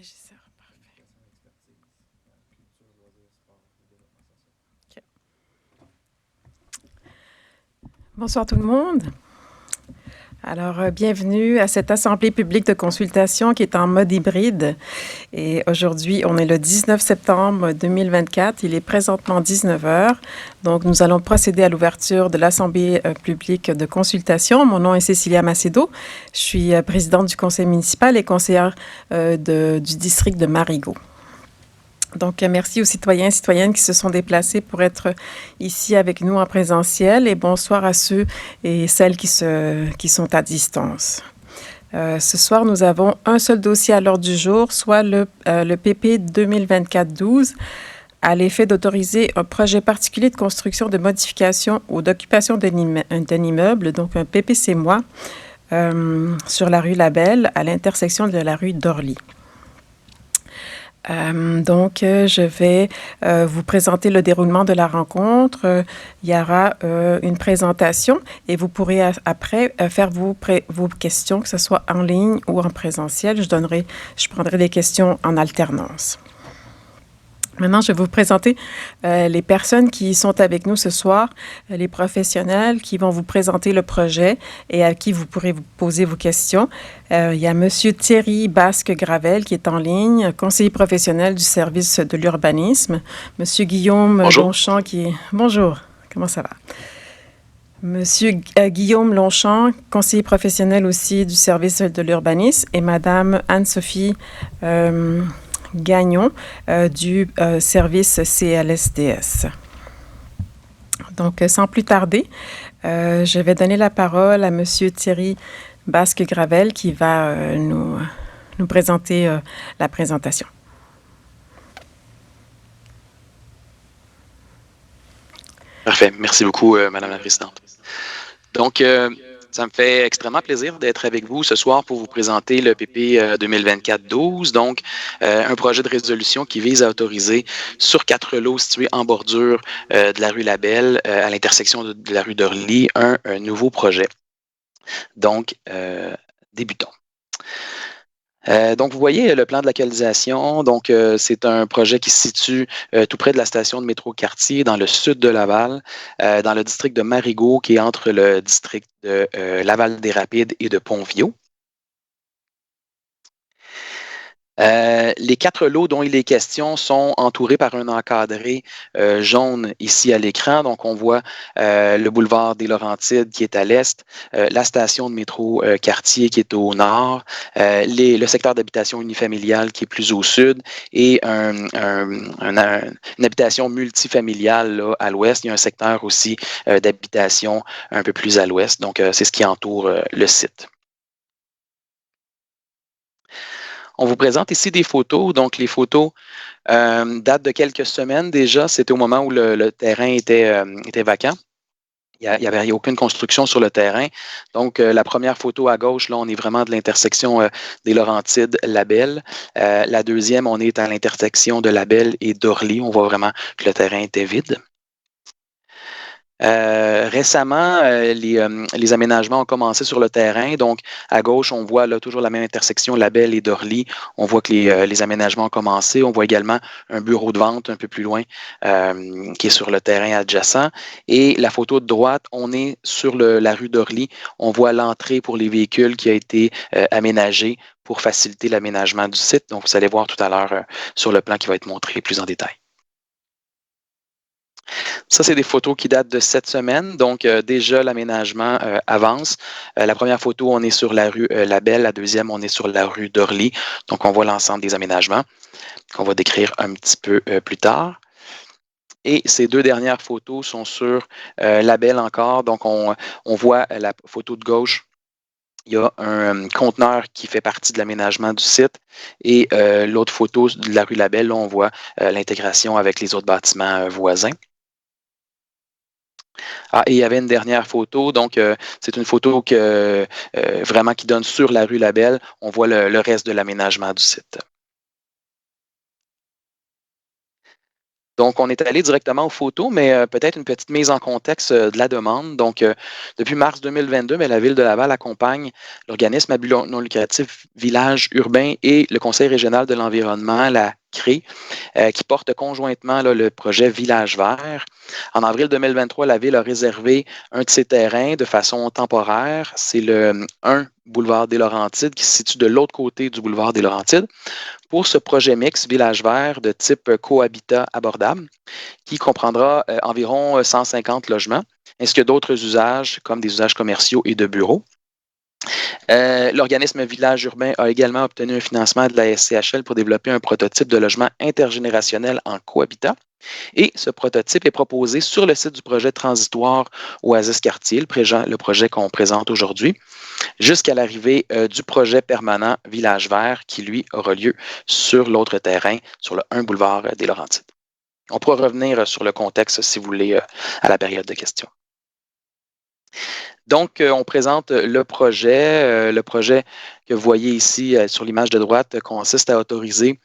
Régisseur, parfait. OK. Bonsoir tout le monde. Alors, bienvenue à cette assemblée publique de consultation qui est en mode hybride. Et aujourd'hui, on est le 19 septembre 2024. Il est présentement 19 heures. Donc, nous allons procéder à l'ouverture de l'assemblée publique de consultation. Mon nom est Cécilia Macedo. Je suis présidente du conseil municipal et conseillère du district de Marigot. Donc, merci aux citoyens et citoyennes qui se sont déplacés pour être ici avec nous en présentiel et bonsoir à ceux et celles qui sont à distance. Ce soir, nous avons un seul dossier à l'ordre du jour, soit le PP 2024-12, à l'effet d'autoriser un projet particulier de construction, de modification ou d'occupation d'un immeuble, donc un PPC-moi, sur la rue Labelle, à l'intersection de la rue d'Orly. Je vais vous présenter le déroulement de la rencontre. Il y aura une présentation et vous pourrez après faire vos questions, que ce soit en ligne ou en présentiel. Je prendrai des questions en alternance. Maintenant, je vais vous présenter les personnes qui sont avec nous ce soir, les professionnels qui vont vous présenter le projet et à qui vous pourrez vous poser vos questions. Il y a M. Thierry Basque-Gravel qui est en ligne, conseiller professionnel du service de l'urbanisme. M. Guillaume Longchamp qui est... Bonjour, comment ça va? Monsieur Guillaume Longchamp, conseiller professionnel aussi du service de l'urbanisme, et Madame Anne-Sophie Gagnon du service CLSDS. Donc, sans plus tarder, je vais donner la parole à M. Thierry Basque-Gravel qui va nous présenter la présentation. Parfait. Merci beaucoup, Madame la Présidente. Donc, ça me fait extrêmement plaisir d'être avec vous ce soir pour vous présenter le PP 2024-12, donc un projet de résolution qui vise à autoriser sur 4 lots situés en bordure de la rue Labelle, à l'intersection de la rue d'Orly, un nouveau projet. Donc, débutons. Donc, vous voyez le plan de localisation. Donc, c'est un projet qui se situe tout près de la station de métro Cartier, dans le sud de Laval, dans le district de Marigot, qui est entre le district de Laval-des-Rapides et de Pont-Viau. Les 4 lots dont il est question sont entourés par un encadré jaune ici à l'écran. Donc, on voit le boulevard des Laurentides qui est à l'est, la station de métro Cartier qui est au nord, le secteur d'habitation unifamiliale qui est plus au sud et une habitation multifamiliale là, à l'ouest. Il y a un secteur aussi d'habitation un peu plus à l'ouest. Donc, c'est ce qui entoure le site. On vous présente ici des photos. Donc, les photos datent de quelques semaines déjà. C'était au moment où le terrain était vacant. Il n'y avait aucune construction sur le terrain. Donc, la première photo à gauche, là, on est vraiment de l'intersection des Laurentides, Labelle. La deuxième, on est à l'intersection de Labelle et d'Orly. On voit vraiment que le terrain était vide. Récemment, les aménagements ont commencé sur le terrain. Donc, à gauche, on voit là, toujours la même intersection Labelle et d'Orly. On voit que les aménagements ont commencé. On voit également un bureau de vente un peu plus loin qui est sur le terrain adjacent. Et la photo de droite, on est sur la rue d'Orly. On voit l'entrée pour les véhicules qui a été aménagée pour faciliter l'aménagement du site. Donc, vous allez voir tout à l'heure sur le plan qui va être montré plus en détail. Ça, c'est des photos qui datent de cette semaine. Donc, déjà, l'aménagement avance. La première photo, on est sur la rue Labelle. La deuxième, on est sur la rue d'Orly. Donc, on voit l'ensemble des aménagements qu'on va décrire un petit peu plus tard. Et ces 2 dernières photos sont sur Labelle encore. Donc, on voit la photo de gauche. Il y a un conteneur qui fait partie de l'aménagement du site. Et l'autre photo de la rue Labelle, là, on voit l'intégration avec les autres bâtiments voisins. Ah, et il y avait une dernière photo. Donc, c'est une photo vraiment qui donne sur la rue Labelle. On voit le reste de l'aménagement du site. Donc, on est allé directement aux photos, mais peut-être une petite mise en contexte de la demande. Donc, depuis mars 2022, mais la Ville de Laval accompagne l'organisme à but non lucratif Village urbain et le Conseil régional de l'environnement, la CRE, qui portent conjointement là, le projet Village vert. En avril 2023, la Ville a réservé un de ses terrains de façon temporaire. C'est le 1 boulevard des Laurentides qui se situe de l'autre côté du boulevard des Laurentides pour ce projet mix Village vert de type cohabitat abordable qui comprendra environ 150 logements ainsi que d'autres usages comme des usages commerciaux et de bureaux. L'organisme Village urbain a également obtenu un financement de la SCHL pour développer un prototype de logement intergénérationnel en cohabitat. Et ce prototype est proposé sur le site du projet transitoire Oasis Quartier, le projet qu'on présente aujourd'hui, jusqu'à l'arrivée du projet permanent Village vert qui, lui, aura lieu sur l'autre terrain, sur le 1 boulevard des Laurentides. On pourra revenir sur le contexte, si vous voulez, à la période de questions. Donc, on présente le projet. Le projet que vous voyez ici sur l'image de droite consiste à autoriser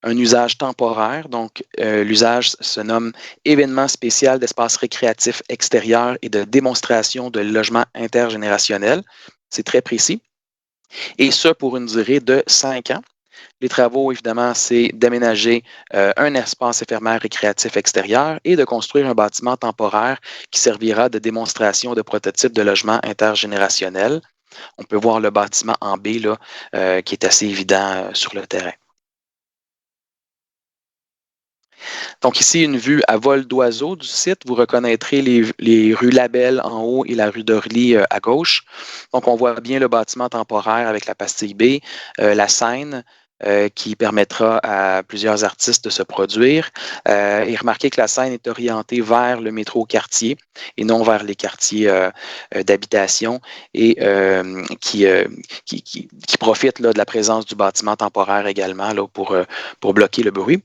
un usage temporaire. Donc, l'usage se nomme événement spécial d'espace récréatif extérieur et de démonstration de logement intergénérationnel. C'est très précis. Et ça pour une durée de 5 ans. Les travaux, évidemment, c'est d'aménager un espace éphémère récréatif extérieur et de construire un bâtiment temporaire qui servira de démonstration de prototype de logement intergénérationnel. On peut voir le bâtiment en B là, qui est assez évident sur le terrain. Donc ici, une vue à vol d'oiseau du site. Vous reconnaîtrez les rues Labelle en haut et la rue d'Orly à gauche. Donc on voit bien le bâtiment temporaire avec la pastille B, la scène qui permettra à plusieurs artistes de se produire. Et remarquez que la scène est orientée vers le métro quartier et non vers les quartiers d'habitation et qui profite là, de la présence du bâtiment temporaire également là, pour bloquer le bruit.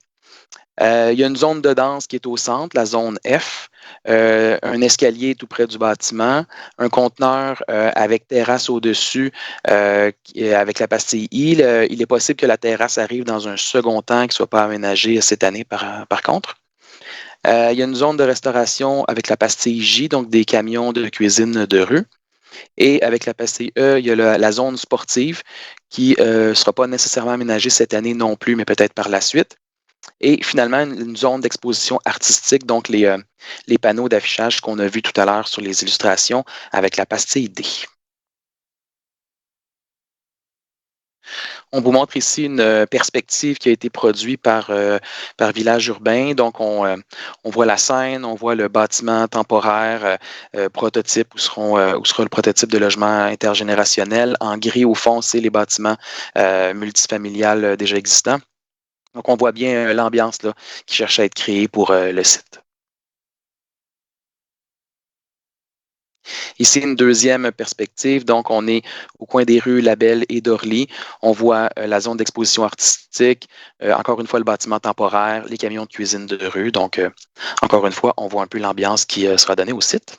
Il y a une zone de danse qui est au centre, la zone F, un escalier tout près du bâtiment, un conteneur avec terrasse au-dessus avec la pastille I. Il est possible que la terrasse arrive dans un second temps qui ne soit pas aménagée cette année par contre. Il y a une zone de restauration avec la pastille J, donc des camions de cuisine de rue. Et avec la pastille E, il y a la zone sportive qui ne sera pas nécessairement aménagée cette année non plus, mais peut-être par la suite. Et finalement, une zone d'exposition artistique, donc les panneaux d'affichage qu'on a vus tout à l'heure sur les illustrations avec la pastille D. On vous montre ici une perspective qui a été produite par Village urbain. Donc, on voit la scène, on voit le bâtiment temporaire prototype où sera le prototype de logement intergénérationnel. En gris, au fond, c'est les bâtiments multifamiliales déjà existants. Donc, on voit bien l'ambiance qui cherche à être créée pour le site. Ici, une deuxième perspective. Donc, on est au coin des rues Labelle et d'Orly. On voit la zone d'exposition artistique, encore une fois, le bâtiment temporaire, les camions de cuisine de rue. Donc, encore une fois, on voit un peu l'ambiance qui sera donnée au site.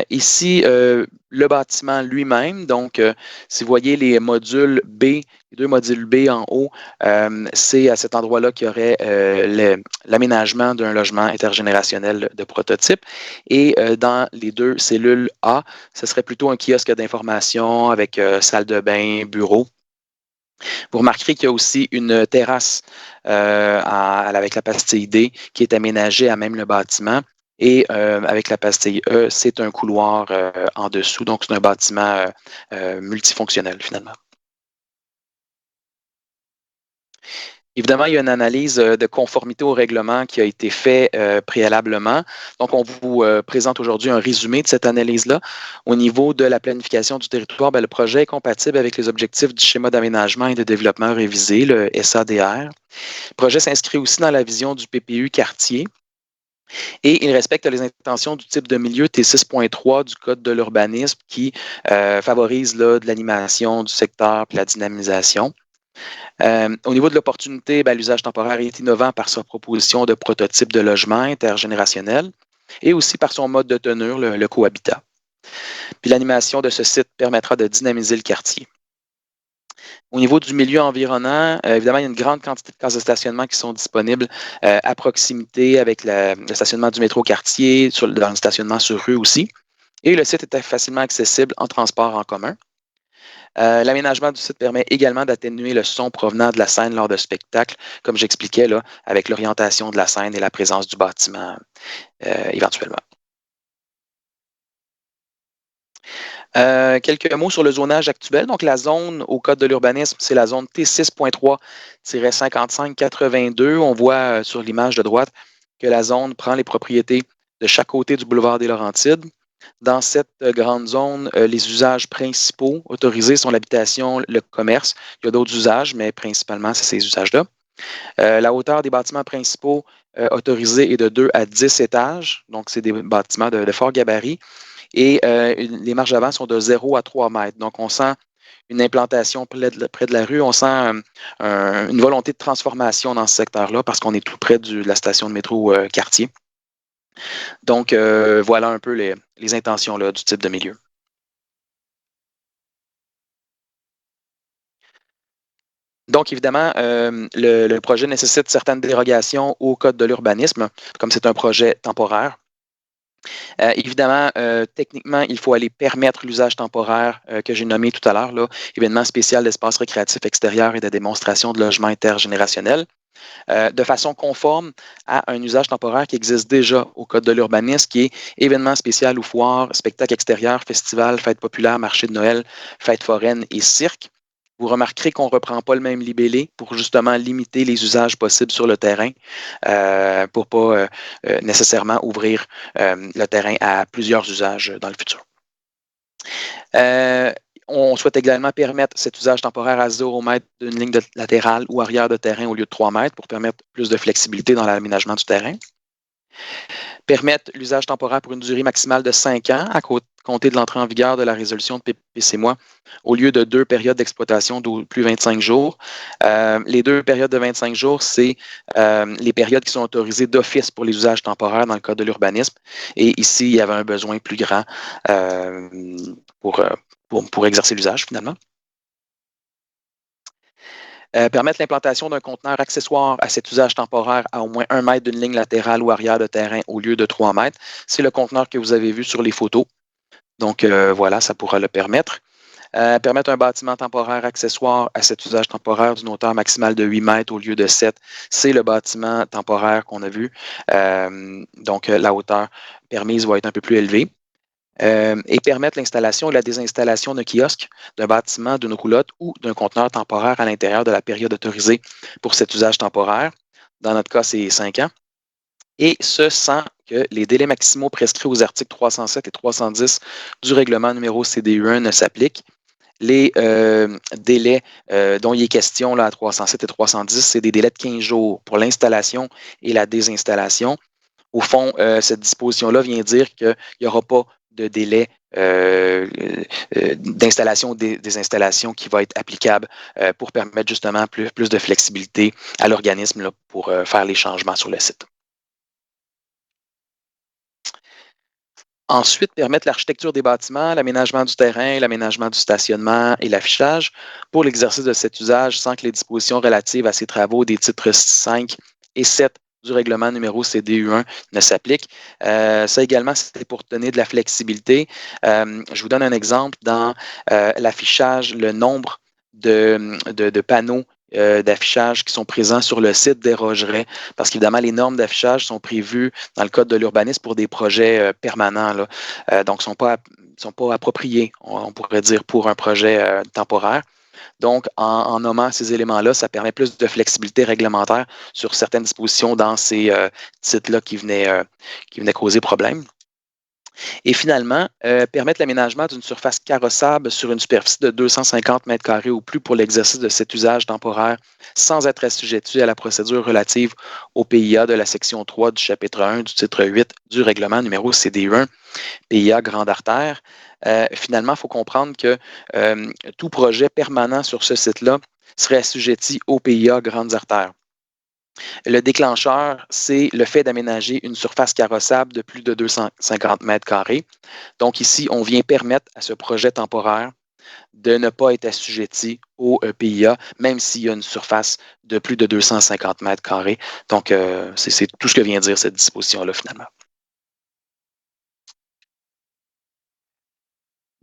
Ici, le bâtiment lui-même, donc si vous voyez les modules B, les deux modules B en haut, c'est à cet endroit-là qu'il y aurait l'aménagement d'un logement intergénérationnel de prototype. Et dans les deux cellules A, ce serait plutôt un kiosque d'information avec salle de bain, bureau. Vous remarquerez qu'il y a aussi une terrasse avec la pastille D qui est aménagée à même le bâtiment. Et avec la pastille E, c'est un couloir en dessous. Donc, c'est un bâtiment multifonctionnel finalement. Évidemment, il y a une analyse de conformité au règlement qui a été faite préalablement. Donc, on vous présente aujourd'hui un résumé de cette analyse-là. Au niveau de la planification du territoire, le projet est compatible avec les objectifs du schéma d'aménagement et de développement révisé, le SADR. Le projet s'inscrit aussi dans la vision du PPU quartier. Et il respecte les intentions du type de milieu T6.3 du Code de l'urbanisme qui favorise de l'animation du secteur et la dynamisation. Au niveau de l'opportunité, l'usage temporaire est innovant par sa proposition de prototype de logement intergénérationnel et aussi par son mode de tenure, le cohabitat. Puis l'animation de ce site permettra de dynamiser le quartier. Au niveau du milieu environnant, évidemment, il y a une grande quantité de cases de stationnement qui sont disponibles à proximité avec le stationnement du métro quartier, dans le stationnement sur rue aussi. Et le site est facilement accessible en transport en commun. L'aménagement du site permet également d'atténuer le son provenant de la scène lors de spectacles, comme j'expliquais là, avec l'orientation de la scène et la présence du bâtiment éventuellement. Quelques mots sur le zonage actuel. Donc, la zone au Code de l'urbanisme, c'est la zone T6.3-5582. On voit sur l'image de droite que la zone prend les propriétés de chaque côté du boulevard des Laurentides. Dans cette grande zone, les usages principaux autorisés sont l'habitation, le commerce. Il y a d'autres usages, mais principalement, c'est ces usages-là. La hauteur des bâtiments principaux autorisés est de 2 à 10 étages. Donc, c'est des bâtiments de fort gabarit. Et les marges d'avant sont de 0 à 3 mètres. Donc, on sent une implantation près de la rue. On sent une volonté de transformation dans ce secteur-là parce qu'on est tout près de la station de métro quartier. Donc, voilà un peu les intentions là, du type de milieu. Donc, évidemment, le projet nécessite certaines dérogations au Code de l'urbanisme, comme c'est un projet temporaire. Évidemment, techniquement, il faut aller permettre l'usage temporaire que j'ai nommé tout à l'heure, là, événement spécial d'espace récréatif extérieur et de démonstration de logement intergénérationnel, de façon conforme à un usage temporaire qui existe déjà au Code de l'urbanisme, qui est événement spécial ou foire, spectacle extérieur, festival, fête populaire, marché de Noël, fête foraine et cirque. Vous remarquerez qu'on ne reprend pas le même libellé pour justement limiter les usages possibles sur le terrain, pour ne pas nécessairement ouvrir le terrain à plusieurs usages dans le futur. On souhaite également permettre cet usage temporaire à 0 mètre d'une ligne latérale ou arrière de terrain au lieu de 3 mètres pour permettre plus de flexibilité dans l'aménagement du terrain. Permettre l'usage temporaire pour une durée maximale de 5 ans à compter de l'entrée en vigueur de la résolution de PPC-MOI au lieu de 2 périodes d'exploitation d'au plus 25 jours. Les 2 périodes de 25 jours, c'est les périodes qui sont autorisées d'office pour les usages temporaires dans le Code de l'urbanisme. Et ici, il y avait un besoin plus grand pour exercer l'usage finalement. Permettre l'implantation d'un conteneur accessoire à cet usage temporaire à au moins 1 mètre d'une ligne latérale ou arrière de terrain au lieu de 3 mètres. C'est le conteneur que vous avez vu sur les photos. Donc, voilà, ça pourra le permettre. Permettre un bâtiment temporaire accessoire à cet usage temporaire d'une hauteur maximale de 8 mètres au lieu de 7. C'est le bâtiment temporaire qu'on a vu. Donc, la hauteur permise va être un peu plus élevée. Et permettre l'installation ou la désinstallation d'un kiosque, d'un bâtiment, d'une roulotte ou d'un conteneur temporaire à l'intérieur de la période autorisée pour cet usage temporaire. Dans notre cas, c'est 5 ans. Et ce, sans que les délais maximaux prescrits aux articles 307 et 310 du règlement numéro CDU1 ne s'appliquent. Les délais dont il est question là, à 307 et 310, c'est des délais de 15 jours pour l'installation et la désinstallation. Au fond, cette disposition-là vient dire qu'il n'y aura pas de délai d'installation ou des installations qui va être applicable pour permettre justement plus de flexibilité à l'organisme là, pour faire les changements sur le site. Ensuite, permettre l'architecture des bâtiments, l'aménagement du terrain, l'aménagement du stationnement et l'affichage pour l'exercice de cet usage sans que les dispositions relatives à ces travaux des titres 5 et 7 du règlement numéro CDU1 ne s'appliquent. Ça également, c'était pour donner de la flexibilité. Je vous donne un exemple. Dans l'affichage, le nombre de panneaux d'affichage qui sont présents sur le site dérogerait parce qu'évidemment, les normes d'affichage sont prévues dans le Code de l'urbanisme pour des projets permanents. Là. Donc, ne sont pas appropriés, on pourrait dire, pour un projet temporaire. Donc, en nommant ces éléments-là, ça permet plus de flexibilité réglementaire sur certaines dispositions dans ces titres-là qui venaient causer problème. Et finalement, permettre l'aménagement d'une surface carrossable sur une superficie de 250 mètres carrés ou plus pour l'exercice de cet usage temporaire sans être assujetti à la procédure relative au PIA de la section 3 du chapitre 1 du titre 8 du règlement numéro CDU1, PIA grande artère. Finalement, il faut comprendre que tout projet permanent sur ce site-là serait assujetti au PIA grandes artères. Le déclencheur, c'est le fait d'aménager une surface carrossable de plus de 250 mètres carrés. Donc ici, on vient permettre à ce projet temporaire de ne pas être assujetti au PIA, même s'il y a une surface de plus de 250 mètres carrés. Donc, c'est tout ce que vient dire cette disposition-là, finalement.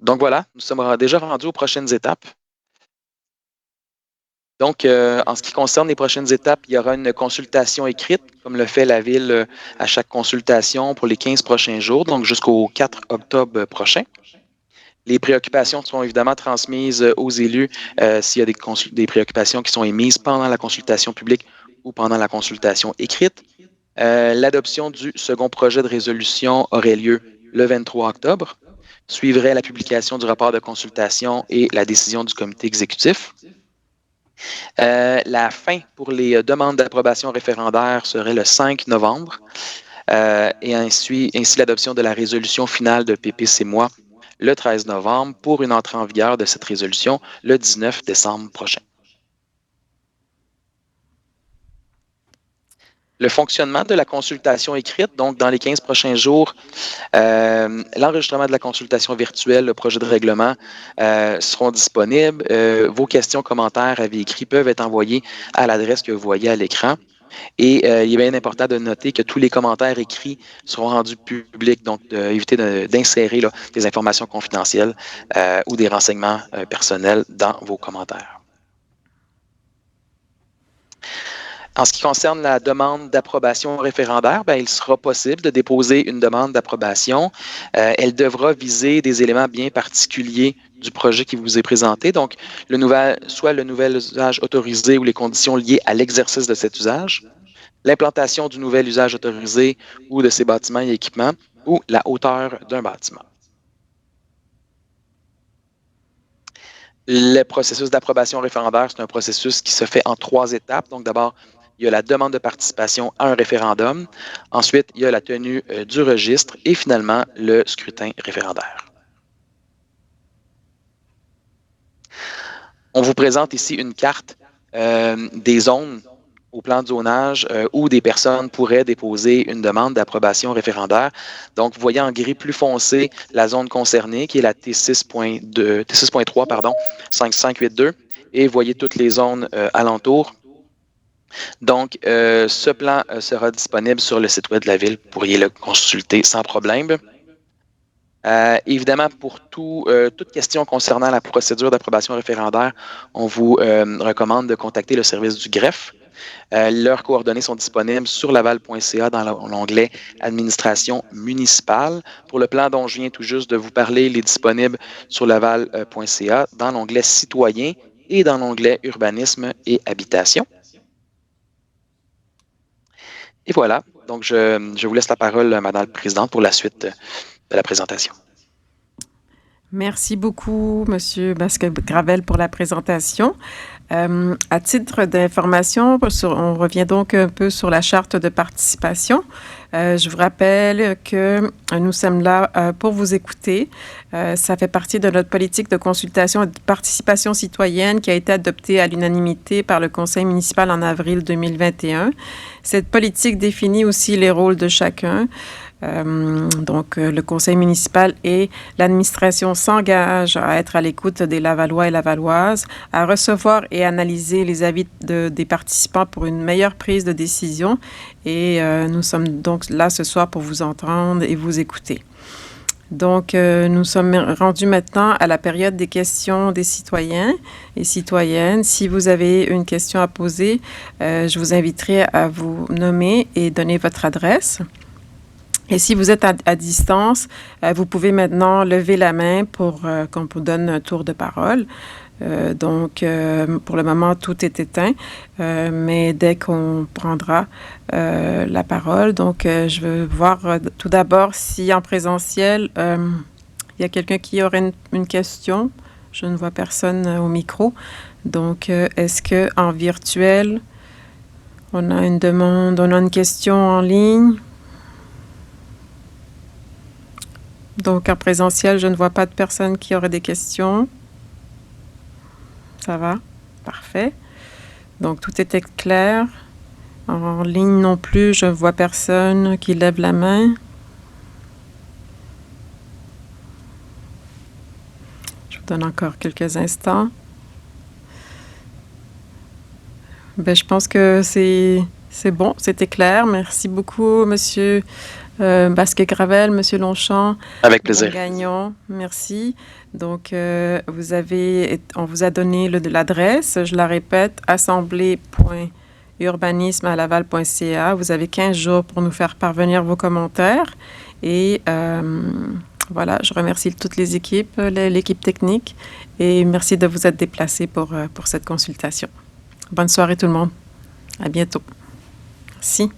Donc voilà, nous sommes déjà rendus aux prochaines étapes. Donc, en ce qui concerne les prochaines étapes, il y aura une consultation écrite, comme le fait la Ville à chaque consultation pour les 15 prochains jours, donc jusqu'au 4 octobre prochain. Les préoccupations seront évidemment transmises aux élus s'il y a des préoccupations qui sont émises pendant la consultation publique ou pendant la consultation écrite. L'adoption du second projet de résolution aurait lieu le 23 octobre. Suivrait la publication du rapport de consultation et la décision du comité exécutif. La fin pour les demandes d'approbation référendaire serait le 5 novembre et ainsi l'adoption de la résolution finale de PPC-MOI le 13 novembre pour une entrée en vigueur de cette résolution le 19 décembre prochain. Le fonctionnement de la consultation écrite, donc dans les 15 prochains jours, l'enregistrement de la consultation virtuelle, le projet de règlement seront disponibles. Vos questions, commentaires, avis écrits peuvent être envoyés à l'adresse que vous voyez à l'écran. Et il est bien important de noter que tous les commentaires écrits seront rendus publics, donc évitez d'insérer des informations confidentielles ou des renseignements personnels dans vos commentaires. En ce qui concerne la demande d'approbation référendaire, il sera possible de déposer une demande d'approbation. Elle devra viser des éléments bien particuliers du projet qui vous est présenté, donc soit le nouvel usage autorisé ou les conditions liées à l'exercice de cet usage, l'implantation du nouvel usage autorisé ou de ses bâtiments et équipements, ou la hauteur d'un bâtiment. Le processus d'approbation référendaire, c'est un processus qui se fait en 3 étapes. Donc, d'abord, il y a la demande de participation à un référendum. Ensuite, il y a la tenue du registre et finalement, le scrutin référendaire. On vous présente ici une carte des zones au plan de zonage où des personnes pourraient déposer une demande d'approbation référendaire. Donc, vous voyez en gris plus foncé la zone concernée qui est la T6.3, 5582, et vous voyez toutes les zones alentours. Donc, ce plan sera disponible sur le site web de la Ville. Vous pourriez le consulter sans problème. Évidemment, pour toute question concernant la procédure d'approbation référendaire, on vous recommande de contacter le service du greffe. Leurs coordonnées sont disponibles sur laval.ca dans l'onglet « Administration municipale ». Pour le plan dont je viens tout juste de vous parler, il est disponible sur laval.ca dans l'onglet « Citoyens » et dans l'onglet « Urbanisme et habitation ». Et voilà, donc je vous laisse la parole, Madame la Présidente, pour la suite de la présentation. Merci beaucoup, Monsieur Basque-Gravel, pour la présentation. À titre d'information, on revient donc un peu sur la charte de participation. Je vous rappelle que nous sommes là pour vous écouter. Ça fait partie de notre politique de consultation et de participation citoyenne qui a été adoptée à l'unanimité par le Conseil municipal en avril 2021. Cette politique définit aussi les rôles de chacun. Donc, le conseil municipal et l'administration s'engagent à être à l'écoute des Lavallois et Lavalloises, à recevoir et analyser les avis des participants pour une meilleure prise de décision. Et nous sommes donc là ce soir pour vous entendre et vous écouter. Donc, nous sommes rendus maintenant à la période des questions des citoyens et citoyennes. Si vous avez une question à poser, je vous inviterai à vous nommer et donner votre adresse. Et si vous êtes à distance, vous pouvez maintenant lever la main pour qu'on vous donne un tour de parole. Donc, pour le moment, tout est éteint, mais dès qu'on prendra la parole, donc je veux voir tout d'abord si en présentiel, il y a quelqu'un qui aurait une question. Je ne vois personne au micro. Donc, est-ce qu'en virtuel, on a une demande, on a une question en ligne? Donc, en présentiel, je ne vois pas de personnes qui auraient des questions. Ça va? Parfait. Donc, tout était clair. En ligne non plus, je ne vois personne qui lève la main. Je vais donne encore quelques instants. Je pense que c'est bon, c'était clair. Merci beaucoup, Monsieur Basque-Gravel, Monsieur Longchamp. Avec plaisir. Gagnon, merci. Donc, on vous a donné l'adresse. Je la répète, assemblée.urbanisme@laval.ca. Vous avez 15 jours pour nous faire parvenir vos commentaires. Et voilà, je remercie toutes les équipes, l'équipe technique, et merci de vous être déplacés pour cette consultation. Bonne soirée tout le monde. À bientôt. Merci.